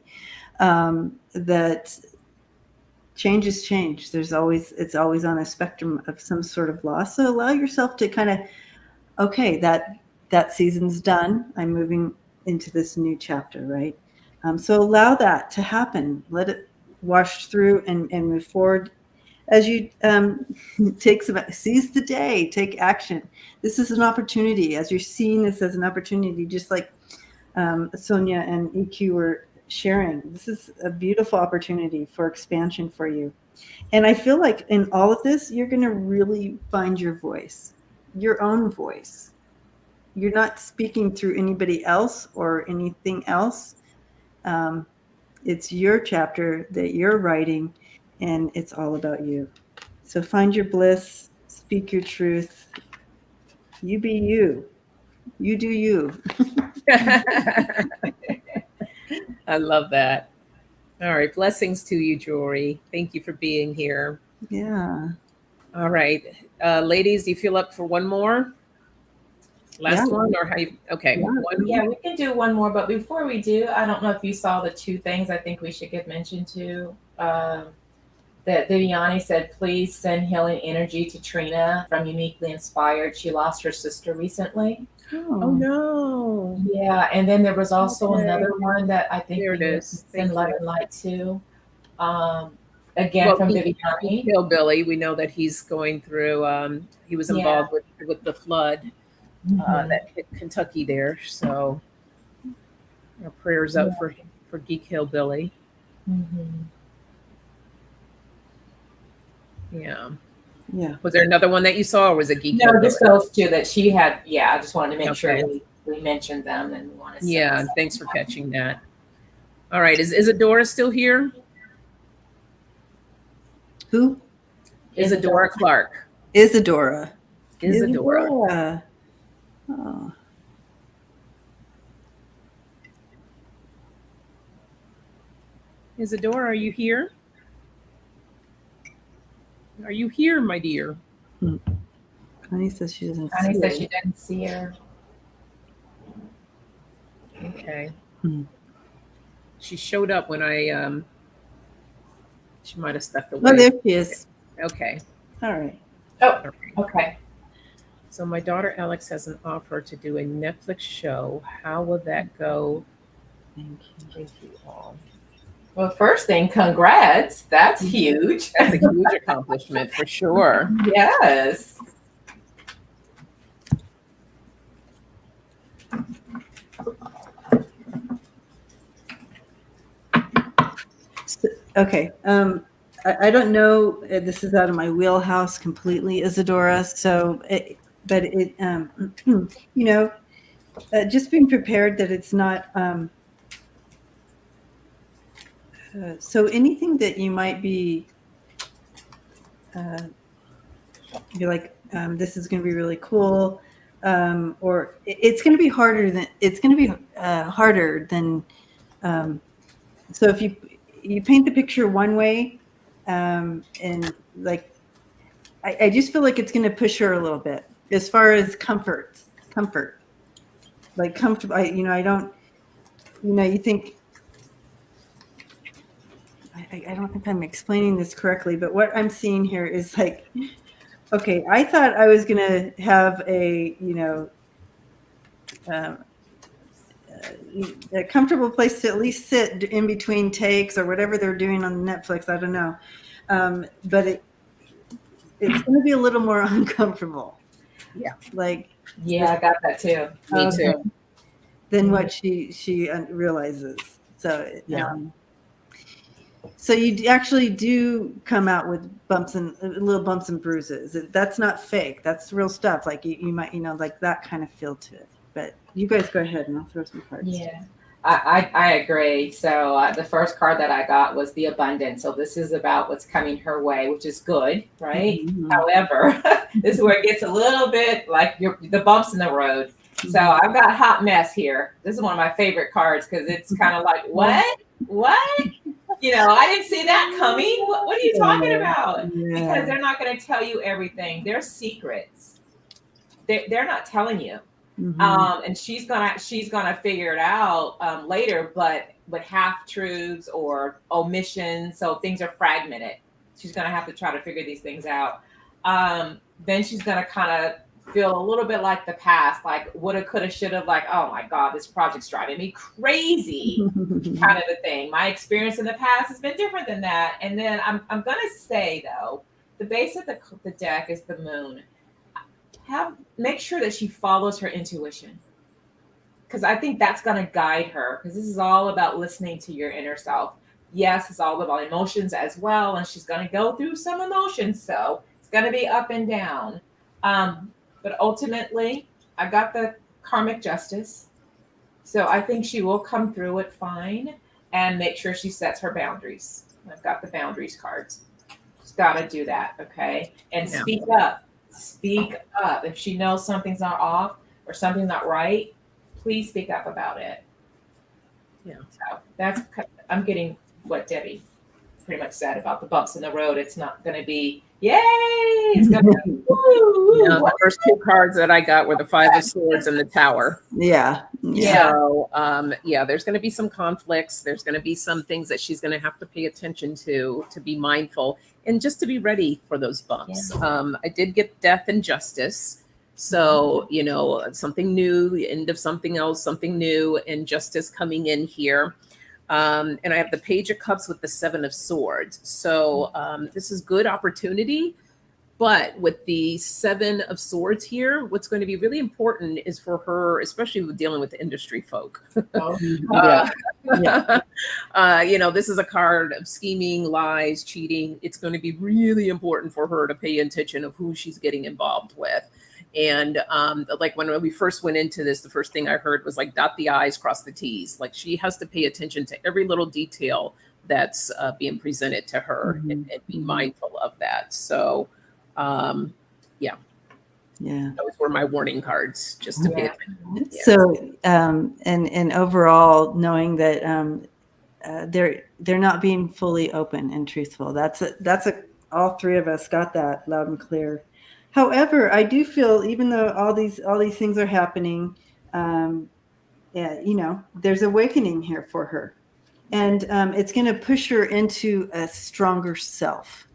That change is change. It's always on a spectrum of some sort of loss. So allow yourself to kind of, okay, that season's done. I'm moving into this new chapter, right? So allow that to happen. Let it wash through and move forward. As you seize the day, take action. This is an opportunity. As you're seeing this as an opportunity, just like Sonja and EQ were sharing, this is a beautiful opportunity for expansion for you. And I feel like in all of this, you're going to really find your voice, your own voice. You're not speaking through anybody else or anything else. It's your chapter that you're writing, and it's all about you. So find your bliss, speak your truth. You be you. You do you. I love that. All right. Blessings to you, Jory. Thank you for being here. Yeah. All right. Ladies, do you feel up for one more? Last one, or how you? Okay. Yeah. One. Yeah, we can do one more, but before we do, I don't know if you saw the two things I think we should give mention to. That Viviani said, please send healing energy to Trina from Uniquely Inspired. She lost her sister recently. Oh no. Yeah, and then there was also Okay. another one that I think There we it need is. to send love and light to. Again, Well, from Viviani. Hillbilly, we know that he's going through. He was involved with the flood that hit Kentucky there. So our prayers up for Geek Hillbilly. Mm-hmm. Yeah. Yeah. Was there another one that you saw, or was it Geek No, Hillbilly? just those two that she had. Yeah, I just wanted to make Okay. sure we mentioned them, and we want to. Yeah, thanks for catching that. All right, is Isadora still here? Who? Isadora Clark. Isadora. Isadora. Oh. Isadora, are you here? Are you here, my dear? I Connie says she doesn't Connie see says it. she didn't see her. Okay. Hmm. She showed up when I she might have stepped Oh, away. there she is. Okay. All right. Oh, okay. So my daughter Alex has an offer to do a Netflix show. How will that go? Thank you. Thank you all. Well, first thing, congrats. That's huge. That's a huge accomplishment for sure. Yes. So, okay. I don't know. This is out of my wheelhouse completely, Isadora. So, you know, just being prepared that it's not. So anything that you might be, you're like, this is going to be really cool, or it's going to be harder than harder than. So if you paint the picture one way, and like, I just feel like it's going to push her a little bit as far as comfort, like comfortable. I don't, you think. I don't think I'm explaining this correctly, but what I'm seeing here is like, okay, I thought I was going to have a comfortable place to at least sit in between takes or whatever they're doing on Netflix. I don't know. But it's going to be a little more uncomfortable. Yeah. Like, Yeah, I got that too. Me too. Than what she realizes. So, Yeah. so you actually do come out with little bumps and bruises. That's not fake. That's real stuff. Like you might, like that kind of feel to it. But you guys go ahead and I'll throw some cards. Yeah, I agree. So the first card that I got was the abundance. So this is about what's coming her way, which is good, right? Mm-hmm. However, this is where it gets a little bit like the bumps in the road. So I've got hot mess here. This is one of my favorite cards because it's kind of like, what? I didn't see that coming. What are you talking about? Yeah. Because they're not going to tell you everything. They're secrets. They're not telling you. Mm-hmm. And she's gonna figure it out later, but with half truths or omissions, so things are fragmented. She's gonna have to try to figure these things out. Then she's gonna kind of feel a little bit like the past, like woulda, coulda, shoulda, like, oh my God, this project's driving me crazy, kind of a thing. My experience in the past has been different than that. And then I'm gonna say though, the base of the deck is the moon. Make sure that she follows her intuition, because I think that's going to guide her, because this is all about listening to your inner self. Yes, it's all about emotions as well, and she's going to go through some emotions, so it's going to be up and down, but ultimately I got the karmic justice, so I think she will come through it fine, and make sure she sets her boundaries. I've got the boundaries cards. She's got to do that, okay? And Yeah. Speak up. If she knows something's not off or something's not right, please speak up about it. Yeah. So I'm getting what Debbie pretty much said about the bumps in the road. It's not going to be, yay! It's going to be, woo! The first two cards that I got were the Five of Swords and the Tower. Yeah. So, there's going to be some conflicts. There's going to be some things that she's going to have to pay attention to be mindful, and just to be ready for those bumps. Yeah. I did get Death and Justice. So, something new, the end of something else, something new, and justice coming in here. And I have the Page of Cups with the Seven of Swords. So this is good opportunity. But with the Seven of Swords here, what's going to be really important is for her, especially with dealing with the industry folk. This is a card of scheming, lies, cheating. It's going to be really important for her to pay attention of who she's getting involved with. And like when we first went into this, the first thing I heard was like, dot the I's, cross the T's. Like she has to pay attention to every little detail that's being presented to her, and be mindful of that. So, those were my warning cards, just to pay attention. Yeah. So, and overall, knowing that they're not being fully open and truthful. That's all three of us got that loud and clear. However, I do feel, even though all these things are happening, yeah, there's awakening here for her, and it's going to push her into a stronger self.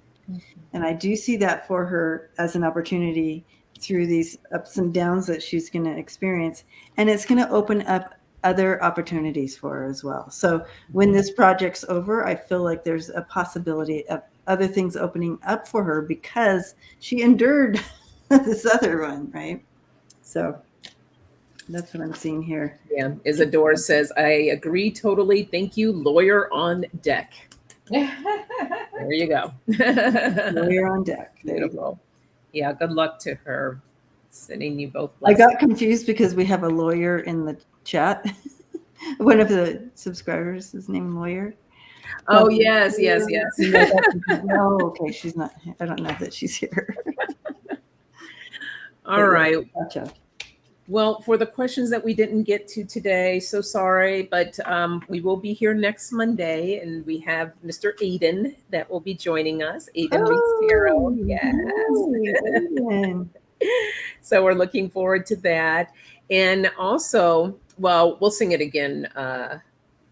And I do see that for her as an opportunity through these ups and downs that she's going to experience, and it's going to open up other opportunities for her as well. So when this project's over, I feel like there's a possibility of other things opening up for her because she endured this other one, right? So that's what I'm seeing here. Yeah, Isadora says, I agree totally. Thank you. Lawyer on deck. There you go. Lawyer on deck. Beautiful. Yeah, good luck to her. Sending you both I blessings. got confused because we have a lawyer in the chat. One of the subscribers is named Lawyer. Oh, yes. Oh, okay. She's not. I don't know that she's here. All right. Gotcha. Well, for the questions that we didn't get to today, so sorry, but we will be here next Monday, and we have Mr. Aiden that will be joining us. Aiden Reese Tarot. Yes. Aiden. So we're looking forward to that. And also, well, we'll sing it again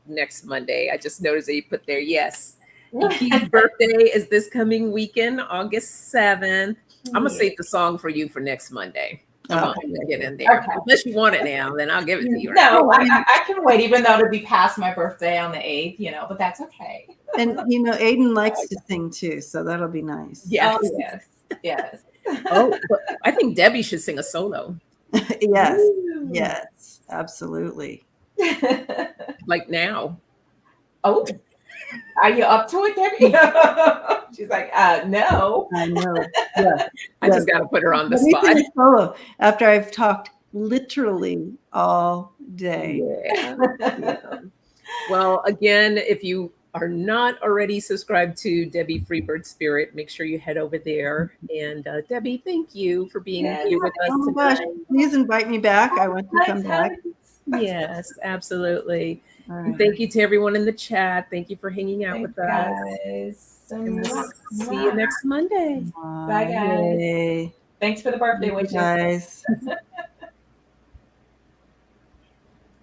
next Monday. I just noticed that you put there, yes. Iki's birthday is this coming weekend, August 7th. I'm going to save the song for you for next Monday. Come on, get in there. Okay. Unless you want it now, then I'll give it to you. Right? No, I can wait, even though it'll be past my birthday on the 8th, but that's okay. And, Aiden likes to sing too, so that'll be nice. Yes. Oh, yes. Oh, but I think Debbie should sing a solo. Yes. Ooh. Yes, absolutely. Like now. Oh, are you up to it, Debbie? She's like, no. I know. Yeah. I just got to put her on the Let me spot. sing a solo after I've talked literally all day. Yeah. Well, again, if you are not already subscribed to Debbie Freebird Spirit, make sure you head over there. And Debbie, thank you for being here with us Oh my tonight. gosh, please invite me back. I want to come back. Yes, absolutely. All And right. thank you to everyone in the chat. Thank you for hanging out Thanks, with us. guys. And we'll see you next Monday. Bye, guys. Yay. Thanks for the birthday Thank you, wishes. guys.